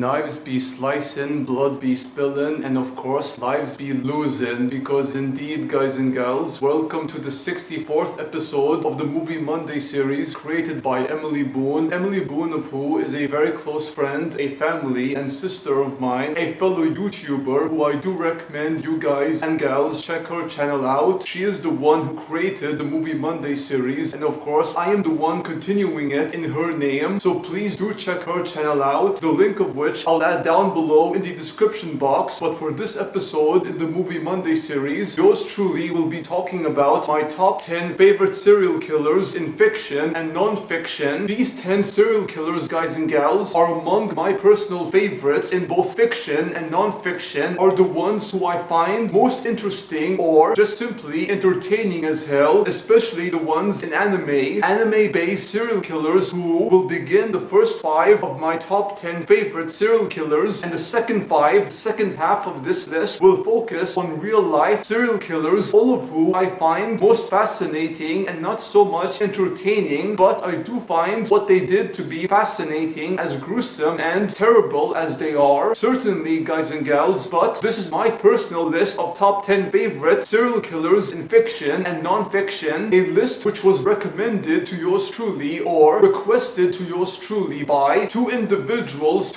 Knives be slicin', blood be spillin', and of course lives be losin', because indeed, guys and gals, welcome to the 64th episode of the Movie Monday series created by Emily Boone. Emily Boone, of who is a very close friend, a family and sister of mine, a fellow YouTuber who I do recommend you guys and gals check her channel out. She is the one who created the Movie Monday series, and of course I am the one continuing it in her name, so please do check her channel out, the link of which I'll add down below in the description box. But for this episode in the Movie Monday series, yours truly will be talking about my top 10 favorite serial killers in fiction and non-fiction. These 10 serial killers, guys and gals, are among my personal favorites in both fiction and non-fiction, are the ones who I find most interesting or just simply entertaining as hell, especially the ones in anime-based serial killers, who will begin the first 5 of my top 10 favorite serial killers, and the second half of this list will focus on real life serial killers, all of who I find most fascinating and not so much entertaining, but I do find what they did to be fascinating, as gruesome and terrible as they are. Certainly, guys and gals, but this is my personal list of top 10 favorite serial killers in fiction and non-fiction, a list which was recommended to yours truly or requested to yours truly by two individuals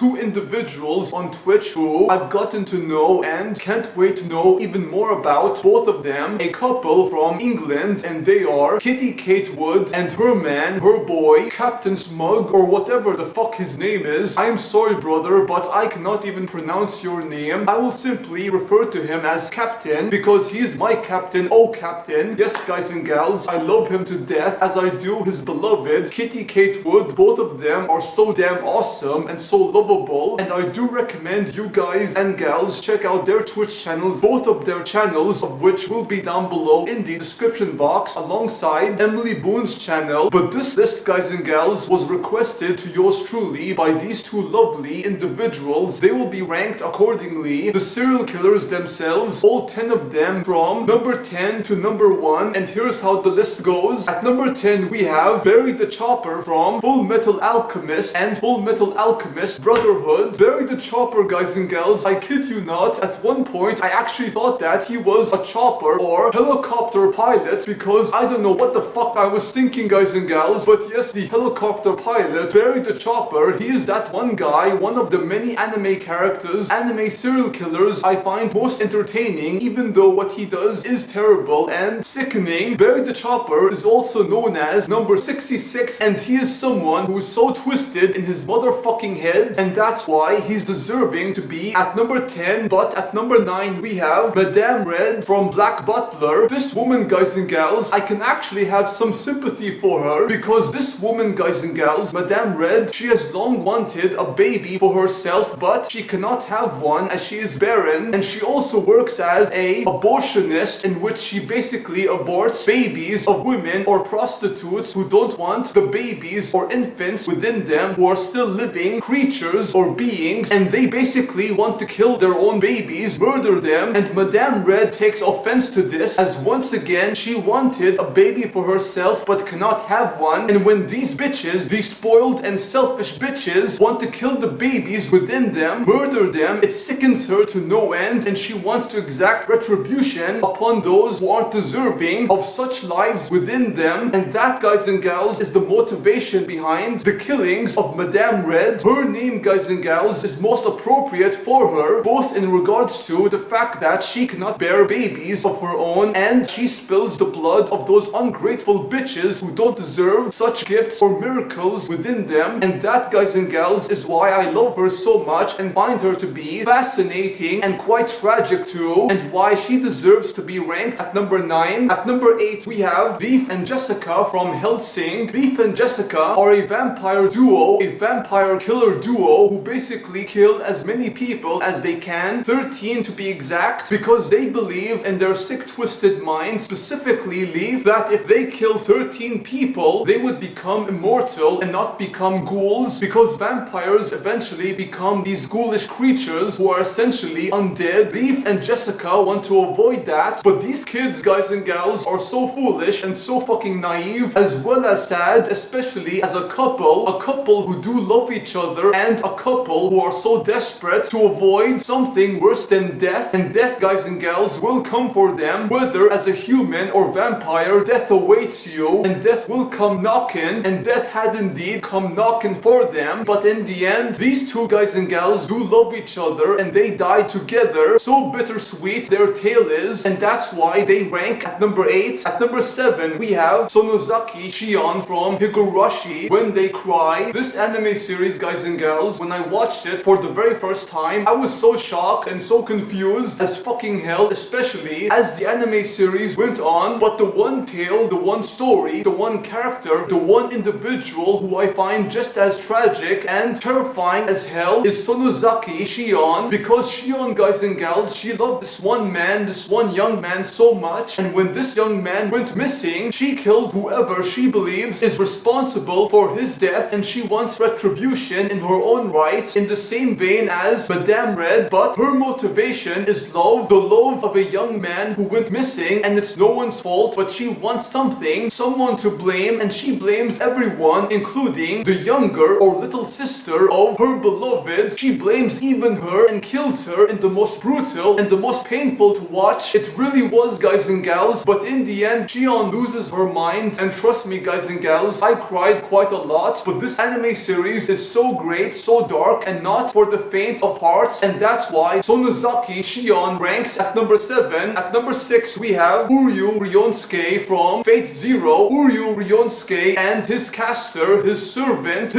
on Twitch who I've gotten to know and can't wait to know even more about. Both of them a couple from England, and they are Kitty Kate Wood and her man, her boy, Captain Smug, or whatever the fuck his name is. I'm sorry, brother, but I cannot even pronounce your name. I will simply refer to him as Captain because he is my captain. Oh, Captain. Yes, guys and gals, I love him to death, as I do his beloved Kitty Kate Wood. Both of them are so damn awesome and so lovable, and I do recommend you guys and gals check out their Twitch channels, both of their channels of which will be down below in the description box alongside Emily Boone's channel. But this list, guys and gals, was requested to yours truly by these two lovely individuals. They will be ranked accordingly, the serial killers themselves, all 10 of them, from number 10 to number 1, and here's how the list goes. At number 10 we have Barry the Chopper from Full Metal Alchemist and Full Metal Alchemist Brotherhood. Barry the Chopper, guys and gals, I kid you not, at one point I actually thought that he was a chopper or helicopter pilot, because I don't know what the fuck I was thinking, guys and gals, but yes, the helicopter pilot, Barry the Chopper, he is that one guy, one of the many anime characters, anime serial killers I find most entertaining, even though what he does is terrible and sickening. Barry the Chopper is also known as number 66, and he is someone who is so twisted in his motherfucking head, and that's why he's deserving to be at number 10. But at number 9 we have Madame Red from Black Butler. This woman, guys and gals, I can actually have some sympathy for her, because this woman, guys and gals, Madame Red, she has long wanted a baby for herself, but she cannot have one as she is barren, and she also works as a abortionist, in which she basically aborts babies of women or prostitutes who don't want the babies or infants within them, who are still living creatures or beings, and they basically want to kill their own babies, murder them. And Madame Red takes offense to this, as once again she wanted a baby for herself but cannot have one, and when these bitches, these spoiled and selfish bitches, want to kill the babies within them, murder them, it sickens her to no end, and she wants to exact retribution upon those who aren't deserving of such lives within them. And that, guys and gals, is the motivation behind the killings of Madame Red. Her name, guys and gals, is most appropriate for her, both in regards to the fact that she cannot bear babies of her own, and she spills the blood of those ungrateful bitches who don't deserve such gifts or miracles within them. And that, guys and gals, is why I love her so much and find her to be fascinating and quite tragic too, and why she deserves to be ranked at number 9. At number 8 we have Leif and Jessica from Helsing. Leif and Jessica are a vampire duo, a vampire killer duo, who basically kill as many people as they can, 13 to be exact, because they believe in their sick twisted mind, specifically Leif, that if they kill 13 people they would become immortal and not become ghouls, because vampires eventually become these ghoulish creatures who are essentially undead. Leif and Jessica want to avoid that, but these kids, guys and gals, are so foolish and so fucking naive, as well as sad, especially as a couple who do love each other, and a couple who are so desperate to avoid something worse than death, and death, guys and gals, will come for them, whether as a human or vampire. Death awaits you, and death will come knocking, and death had indeed come knocking for them. But in the end, these two guys and gals do love each other, and they die together. So bittersweet their tale is, and that's why they rank at number 8. At number 7, we have Sonozaki Shion from Higurashi When They Cry. This anime series, guys and gals, when I watched it for the very first time, I was so shocked and so confused as fucking hell, especially as the anime series went on. But the one tale, the one story, the one character, the one individual who I find just as tragic and terrifying as hell is Sonozaki Shion, because Shion, guys and gals, she loved this one man, this one young man so much, and when this young man went missing, she killed whoever she believes is responsible for his death, and she wants retribution in her own right, in the same vein as Madame Red. But her motivation is love, the love of a young man who went missing, and it's no one's fault, but she wants something, someone to blame, and she blames everyone, including the younger or little sister of her beloved. She blames even her and kills her in the most brutal and the most painful to watch. It really was, guys and gals, but in the end, Shion loses her mind, and trust me, guys and gals, I cried quite a lot. But this anime series is so great, so dark, and not for the faint of hearts, and that's why Sonozaki Shion ranks at number 7. At number 6, we have Uryu Ryonsuke from Fate Zero. Uryu Ryonsuke and his caster, his servant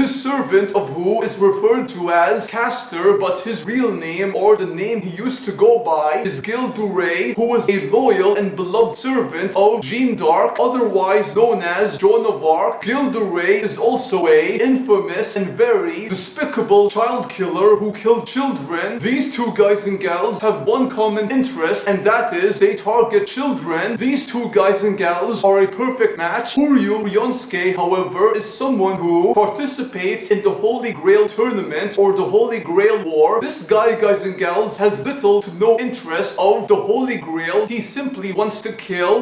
of who is referred to as Caster, but his real name, or the name he used to go by, is Gil Duray, who was a loyal and beloved servant of Jeanne d'Arc, otherwise known as Joan of Arc. Gil Duray is also a infamous and very despicable child killer who killed children. These two guys and gals have one common interest, and that is they target children. These two guys and gals are a perfect match. Uryu Ryonsuke, however, is someone who participates in the Holy Grail tournament or the Holy Grail War. This guy, guys and gals, has little to no interest of the Holy Grail. He simply wants to kill,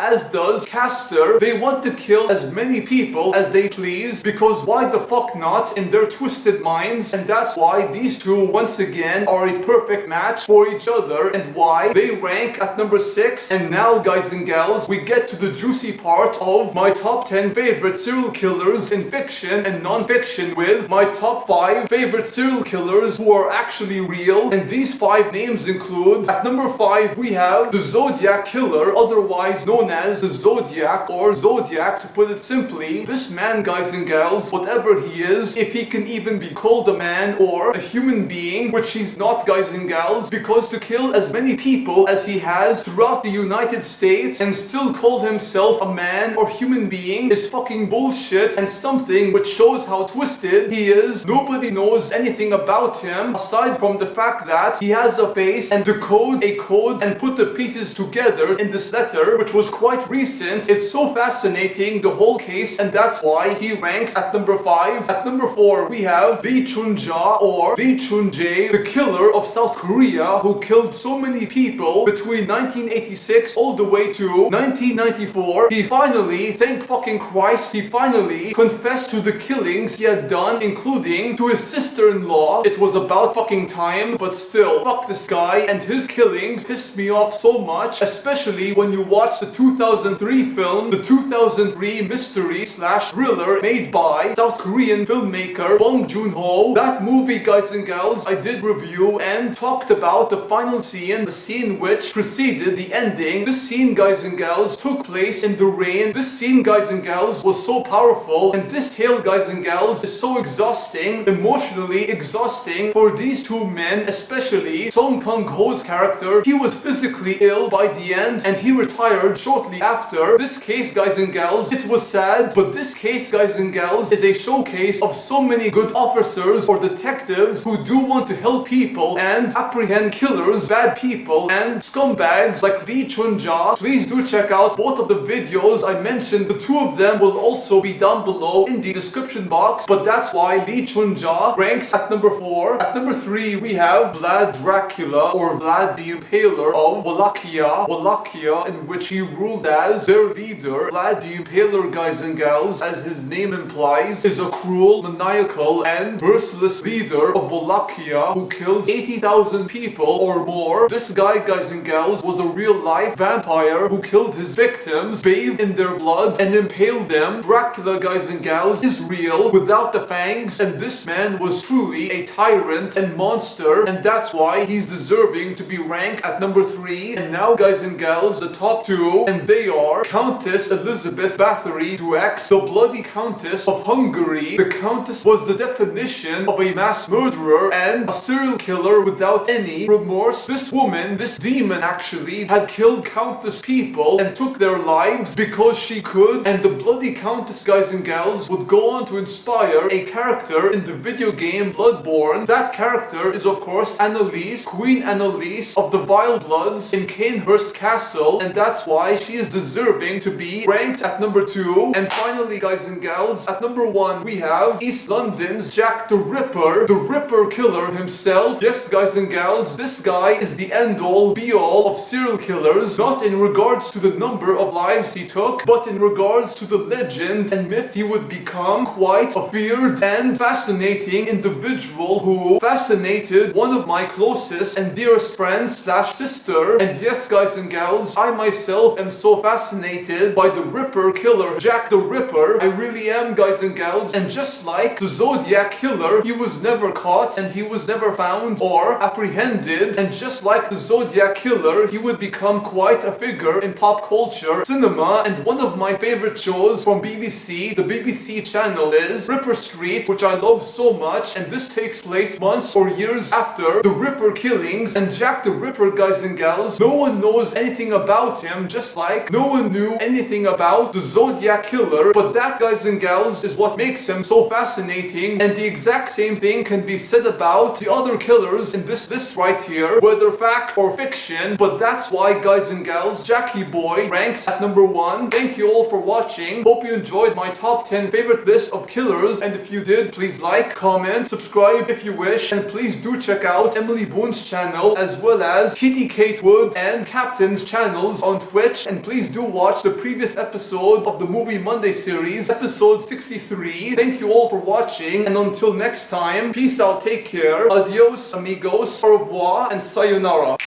as does Caster. They want to kill as many people as they please, because why the fuck not in their twisted minds, and that's why these two once again are a perfect match for each other, and why they rank at number 6. And now, guys and gals, we get to the juicy part of my top 10 favorite serial killers in fiction and non-fiction, with my top 5 favorite serial killers who are actually real, and these 5 names include: at number 5, we have the Zodiac Killer, otherwise known as the Zodiac or Zodiac to put it simply. This man, guys and gals, whatever he is, if he can even be called a man or a human being, which he's not, guys and gals, because to kill as many people as he has throughout the United States and still call himself a man or human being is fucking bullshit, and something which shows how twisted he is. Nobody knows anything about him aside from the fact that he has a face and decode a code and put the pieces together in this letter, which was quite recent. It's so fascinating, the whole case, and that's why he ranks at number 5. At number 4, we have Lee Chun-ja or Lee Chun-jae, the killer of South Korea who killed so many people between 1986 all the way to 1994. He finally, thank fucking Christ, he finally confessed to the killings he had done, including to his sister-in-law. It was about fucking time, but still, fuck this guy, and his killings pissed me off so much, especially when you watch the 2003 film, the 2003 mystery/thriller made by South Korean filmmaker Bong Joon-ho. That movie, guys and gals, I did review and talked about the final scene, the scene which preceded the ending. This scene, guys and gals, took place in the rain. This scene, guys and gals, was so powerful, and this tale, guys and gals, is so exhausting, emotionally exhausting for these two men, especially Song Kang-ho's character. He was physically ill by the end, and he retired shortly after. This case, guys and gals, it was sad, but this case, guys and gals, is a showcase of so many good officers or detectives who do want to help people and apprehend killers, bad people, and scumbags like Lee Chun-ja. Please do check out both of the videos I mentioned. The two of them will also be down below in the description box, but that's why Lee Chun-ja ranks at number 4. At number 3, we have Vlad Dracula or Vlad the Impaler of Wallachia, in which he ruled as their leader. Vlad the Impaler, guys and gals, as his name implies, is a cruel, maniacal, brutal and merciless leader of Wallachia who killed 80,000 people or more. This guy, guys and gals, was a real-life vampire who killed his victims, bathed in their blood, and impaled them. Dracula, guys and gals, is real without the fangs, and this man was truly a tyrant and monster, and that's why he's deserving to be ranked at number 3. And now, guys and gals, the top 2, and they are Countess Elizabeth Bathory Duex, the Bloody Countess of Hungary. The Countess was the definition of a mass murderer and a serial killer without any remorse. This woman, this demon actually, had killed countless people and took their lives because she could, and the Bloody Countess, guys and gals, would go on to inspire a character in the video game Bloodborne. That character is of course Annalise, Queen Annalise of the Vile Bloods in Canehurst Castle, and that's why she is deserving to be ranked at number 2. And finally, guys and gals, at number 1 we have East London's Jack the Ripper killer himself. Yes, guys and gals, this guy is the end-all, be-all of serial killers, not in regards to the number of lives he took, but in regards to the legend and myth he would become. Quite a feared and fascinating individual who fascinated one of my closest and dearest friends slash sister. And yes, guys and gals, I myself am so fascinated by the Ripper killer, Jack the Ripper. I really am, guys and gals. And just like the Zodiac killer, he was never caught and he was never found or apprehended. And just like the Zodiac killer, he would become quite a figure in pop culture, cinema, and one of my favorite shows from BBC, the BBC channel, is Ripper Street, which I love so much, and this takes place months or years after the Ripper killings. And Jack the Ripper, guys and gals, no one knows anything about him, just like no one knew anything about the Zodiac killer. But that, guys and gals, is what makes him so fascinating, and the exact same thing can be said about the other killers in this list right here, whether fact or fiction. But that's why, guys and gals, Jackie Boy ranks at number 1. Thank you all for watching. Hope you enjoyed my top 10 favorite list of killers, and if you did, please like, comment, subscribe if you wish, and please do check out Emily Boone's channel as well as Kitty Kate Wood and Captain's channels on Twitch. And please do watch the previous episode of the Movie Monday series, episode 63. Thank you all for watching, and until next time, peace out, take care, adios amigos, au revoir, and sayonara.